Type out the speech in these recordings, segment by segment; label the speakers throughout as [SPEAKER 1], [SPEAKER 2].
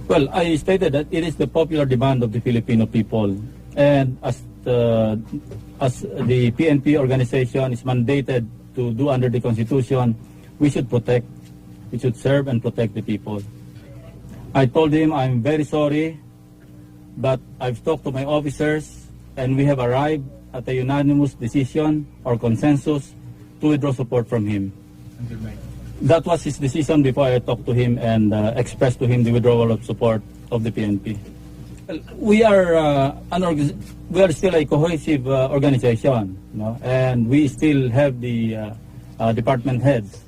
[SPEAKER 1] Well, I stated that it is the popular demand of the Filipino people, and as the PNP organization is mandated to do under the Constitution, we should serve and protect the people. I told him I'm very sorry, but I've talked to my officers and we have arrived at a unanimous decision or consensus to withdraw support from him. That was his decision before I talked to him and expressed to him the withdrawal of support of the PNP. We are still a cohesive organization, and we still have the department heads,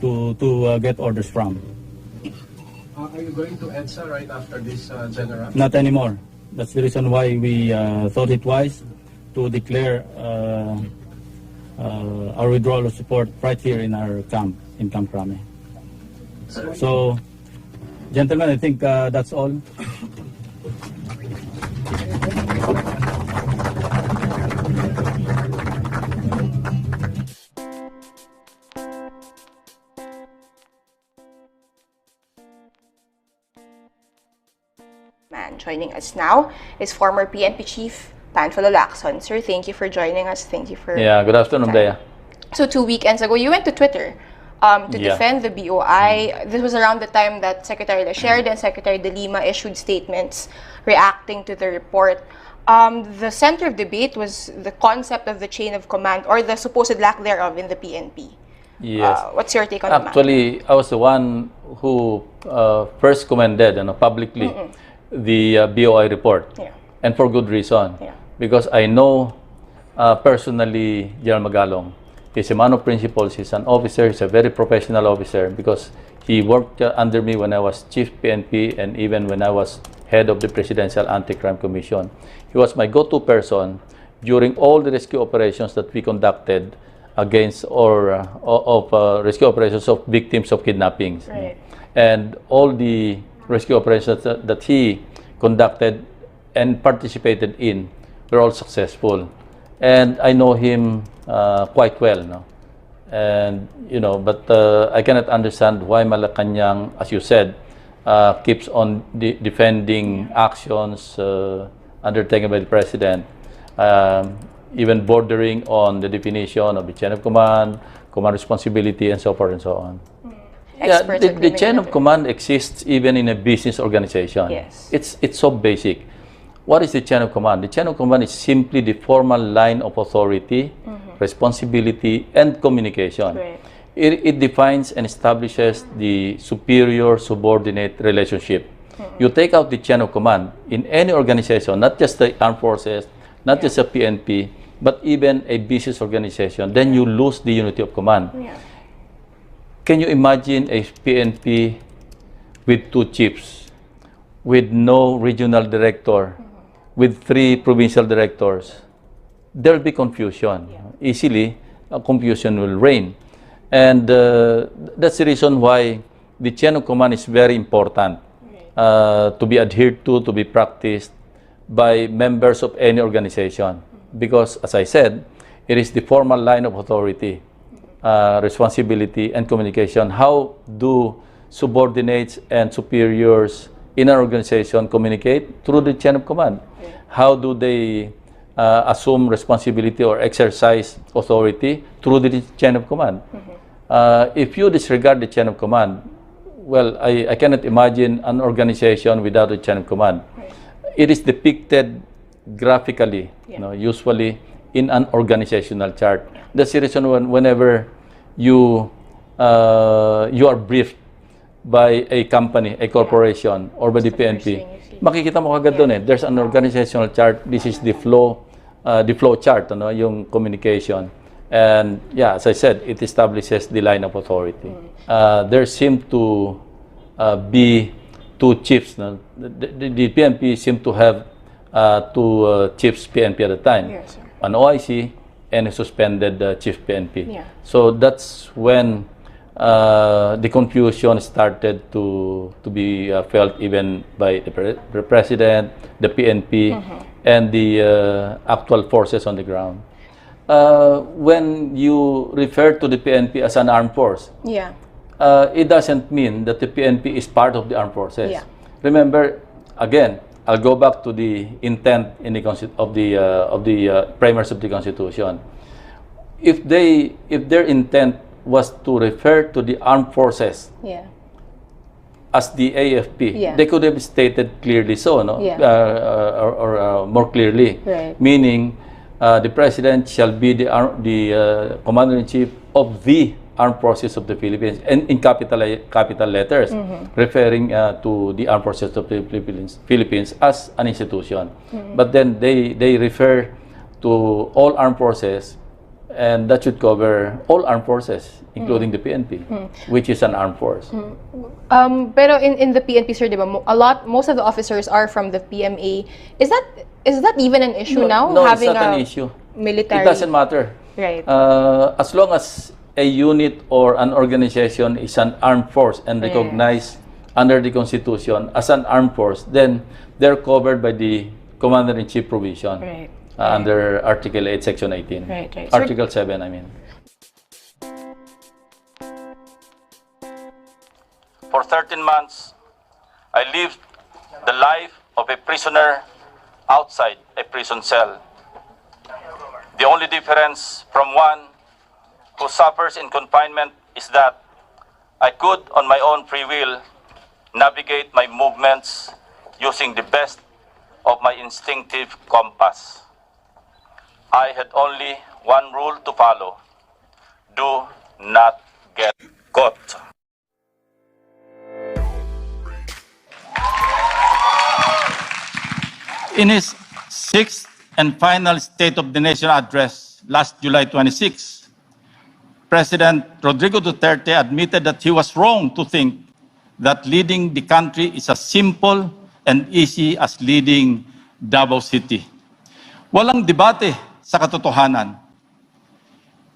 [SPEAKER 1] to get orders from.
[SPEAKER 2] Are you going to EDSA right after this general?
[SPEAKER 1] Not anymore. That's the reason why we thought it wise to declare our withdrawal of support right here in our camp, in Camp Crame. So, gentlemen, I think that's all.
[SPEAKER 3] Joining us now is former PNP Chief Panfilo Lacson. Sir, thank you for joining us. Thank you for...
[SPEAKER 4] Yeah, good afternoon, Dea.
[SPEAKER 3] So 2 weekends ago, you went to Twitter to defend the BOI. This was around the time that Secretary Lasherde and Secretary De Lima issued statements reacting to the report. The center of debate was the concept of the chain of command, or the supposed lack thereof in the PNP.
[SPEAKER 4] Yes.
[SPEAKER 3] What's your take on that?
[SPEAKER 4] Actually, I was the one who first commended publicly the BOI report, and for good reason. Because I know personally General Magalong. He's a man of principles, he's an officer, he's a very professional officer, because he worked under me when I was Chief PNP and even when I was head of the Presidential Anti-Crime Commission. He was my go-to person during all the rescue operations that we conducted against rescue operations of victims of kidnappings.
[SPEAKER 3] Right.
[SPEAKER 4] And all the rescue operations that he conducted and participated in were all successful. And I know him quite well, and but I cannot understand why Malacanang, as you said, keeps on defending actions undertaken by the president, even bordering on the definition of the chain of command responsibility, and so forth and so on. Yeah, the chain of command exists even in a business organization.
[SPEAKER 3] Yes.
[SPEAKER 4] It's so basic. What is the chain of command? The chain of command is simply the formal line of authority, responsibility, and communication.
[SPEAKER 3] Right.
[SPEAKER 4] It defines and establishes the superior-subordinate relationship. You take out the chain of command in any organization, not just the armed forces, not just the PNP, but even a business organization, then you lose the unity of command. Can you imagine a PNP with 2 chiefs, with no regional director, with 3 provincial directors? There will be confusion. Easily, confusion will reign. And that's the reason why the chain of command is very important to be adhered to be practiced by members of any organization. Because, as I said, it is the formal line of authority, responsibility, and communication. How do subordinates and superiors in an organization communicate? Through the chain of command. How do they assume responsibility or exercise authority? Through the chain of command. If you disregard the chain of command, well, I cannot imagine an organization without a chain of command. It is depicted graphically, usually in an organizational chart. That's the reason whenever you are briefed by a company, a corporation, or by the PNP, makikita mo kagad doon there's an organizational chart. This is the flow chart, yung communication. And yeah, as I said, it establishes the line of authority. There seem to be 2 chiefs. The PNP seem to have 2 chiefs PNP at a time.
[SPEAKER 3] Yes,
[SPEAKER 4] an OIC and a suspended Chief PNP. So that's when the confusion started to be felt even by the President, the PNP, and the actual forces on the ground. When you refer to the PNP as an armed force, it doesn't mean that the PNP is part of the armed forces.
[SPEAKER 3] Yeah.
[SPEAKER 4] Remember, again, I'll go back to the intent in the of the premise of the Constitution. If their intent was to refer to the armed forces
[SPEAKER 3] Yeah.
[SPEAKER 4] as the AFP,
[SPEAKER 3] Yeah.
[SPEAKER 4] they could have stated clearly so, no?
[SPEAKER 3] Yeah.
[SPEAKER 4] Or more clearly,
[SPEAKER 3] Right.
[SPEAKER 4] meaning the president shall be the commander-in-chief of the armed forces of the Philippines, and in capital letters, referring to the armed forces of the Philippines as an institution. But then they refer to all armed forces, and that should cover all armed forces, including the PNP, which is an armed force.
[SPEAKER 3] Pero in the PNP, sir, diba, most of the officers are from the PMA. Is that even an issue now?
[SPEAKER 4] No,
[SPEAKER 3] having
[SPEAKER 4] it's not
[SPEAKER 3] a
[SPEAKER 4] an issue.
[SPEAKER 3] military.
[SPEAKER 4] It doesn't matter.
[SPEAKER 3] Right.
[SPEAKER 4] As long as a unit or an organization is an armed force and recognized under the Constitution as an armed force, then they're covered by the Commander-in-Chief provision.
[SPEAKER 3] Right.
[SPEAKER 4] Under Article 8, Section 18.
[SPEAKER 3] Right.
[SPEAKER 4] Article 7, I mean. For 13 months, I lived the life of a prisoner outside a prison cell. The only difference from one who suffers in confinement is that I could, on my own free will, navigate my movements using the best of my instinctive compass. I had only one rule to follow: do not get caught. In his sixth and final State of the Nation address last July 26, President Rodrigo Duterte admitted that he was wrong to think that leading the country is as simple and easy as leading Davao City. Walang debate sa katotohanan.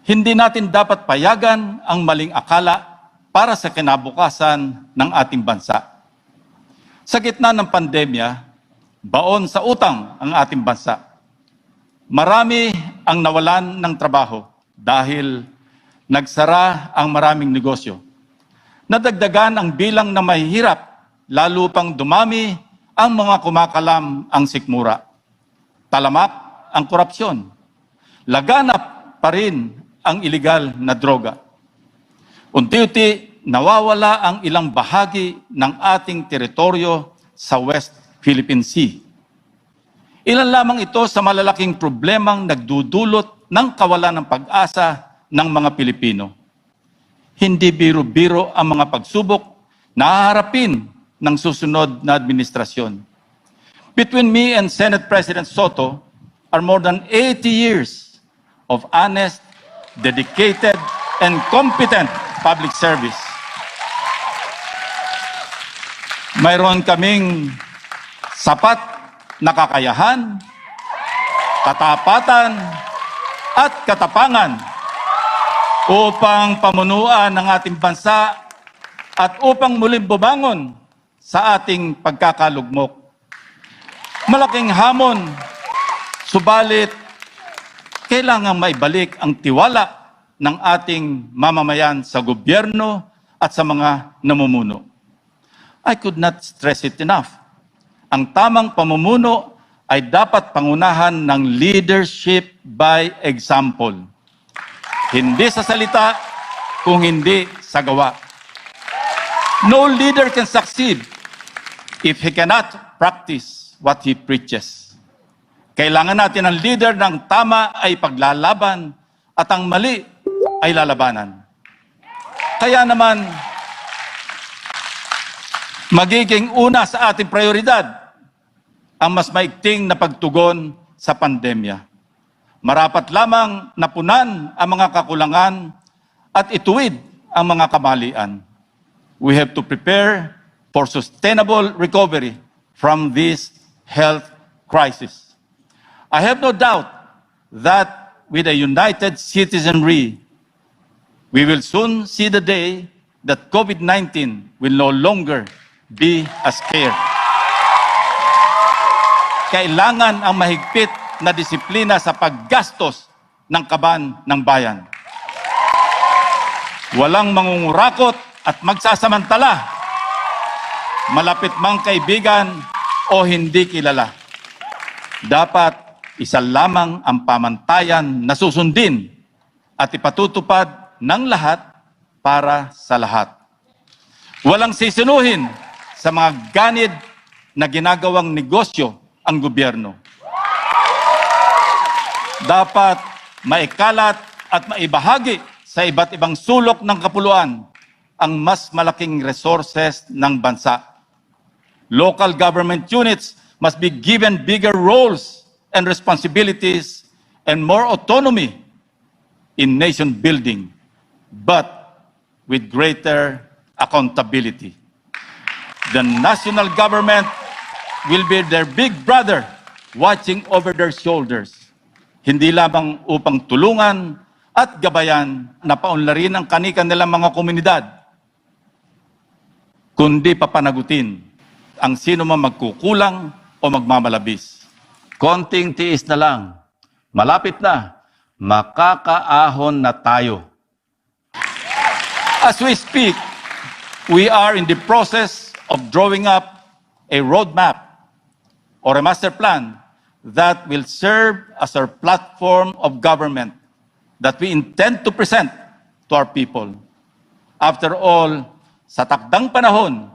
[SPEAKER 4] Hindi natin dapat payagan ang maling akala para sa kinabukasan ng ating bansa. Sa gitna ng pandemya, baon sa utang ang ating bansa. Marami ang nawalan ng trabaho dahil nagsara ang maraming negosyo. Nadagdagan ang bilang na mahihirap, lalo pang dumami ang mga kumakalam ang sikmura. Talamak ang korupsyon. Laganap pa rin ang ilegal na droga. Unti-unti nawawala ang ilang bahagi ng ating teritoryo sa West Philippine Sea. Ilan lamang ito sa malalaking problemang nagdudulot ng kawalan ng pag-asa ng mga Pilipino. Hindi biro-biro ang mga pagsubok na haharapin ng susunod na administrasyon. Between me and Senate President Soto are more than 80 years of honest, dedicated, and competent public service. Mayroon kaming sapat na kakayahan, katapatan, at katapangan upang pamunuan ng ating bansa at upang muling bumangon sa ating pagkakalugmok. Malaking hamon, subalit kailangang maibalik ang tiwala ng ating mamamayan sa gobyerno at sa mga namumuno. I could not stress it enough. Ang tamang pamumuno ay dapat pangunahan ng leadership by example. Hindi sa salita, kung hindi sa gawa. No leader can succeed if he cannot practice what he preaches. Kailangan natin ang leader ng tama ay paglalaban at ang mali ay lalabanan. Kaya naman, magiging una sa ating prioridad ang mas maigting na pagtugon sa pandemya. Marapat lamang napunan ang mga kakulangan at ituwid ang mga kamalian. We have to prepare for sustainable recovery from this health crisis. I have no doubt that with a united citizenry, we will soon see the day that COVID-19 will no longer be a scare. Kailangan ang mahigpit na disiplina sa paggastos ng kaban ng bayan. Walang mangungurakot
[SPEAKER 5] at magsasamantala, malapit mang kaibigan o hindi kilala. Dapat isa lamang ang pamantayan na susundin at ipatutupad ng lahat para sa lahat. Walang sisinuhin sa mga ganid na ginagawang negosyo ang gobyerno. Dapat maikalat at maibahagi sa iba't ibang sulok ng kapuluan ang mas malaking resources ng bansa. Local government units must be given bigger roles and responsibilities and more autonomy in nation building, but with greater accountability. The national government will be their big brother watching over their shoulders, hindi lamang upang tulungan at gabayan na paunlarin ang kani-kanilang mga komunidad, kundi papanagutin ang sino man magkukulang o magmamalabis. Konting tiis na lang, malapit na, makakaahon na tayo. As we speak, we are in the process of drawing up a roadmap or a master plan that will serve as our platform of government that we intend to present to our people. After all, sa takdang panahon,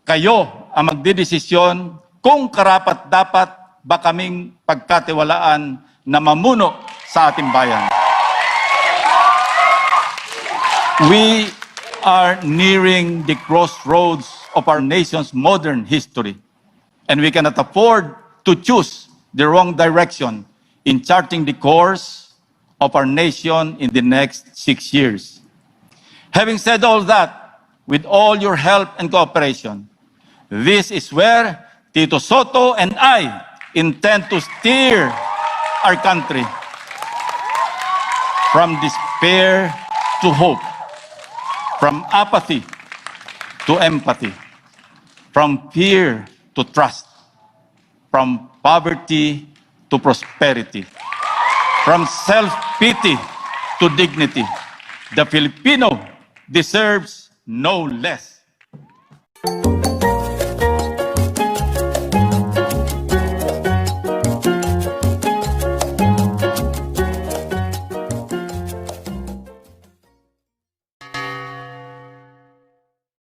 [SPEAKER 5] kayo ang magdidesisyon kung karapat-dapat ba kaming pagkatiwalaan na mamuno sa ating bayan. We are nearing the crossroads of our nation's modern history, and we cannot afford to choose the wrong direction in charting the course of our nation in the next 6 years. Having said all that, with all your help and cooperation, this is where Tito Soto and I intend to steer our country from despair to hope, from apathy to empathy, from fear to trust, from poverty to prosperity, from self-pity to dignity. The Filipino deserves no less.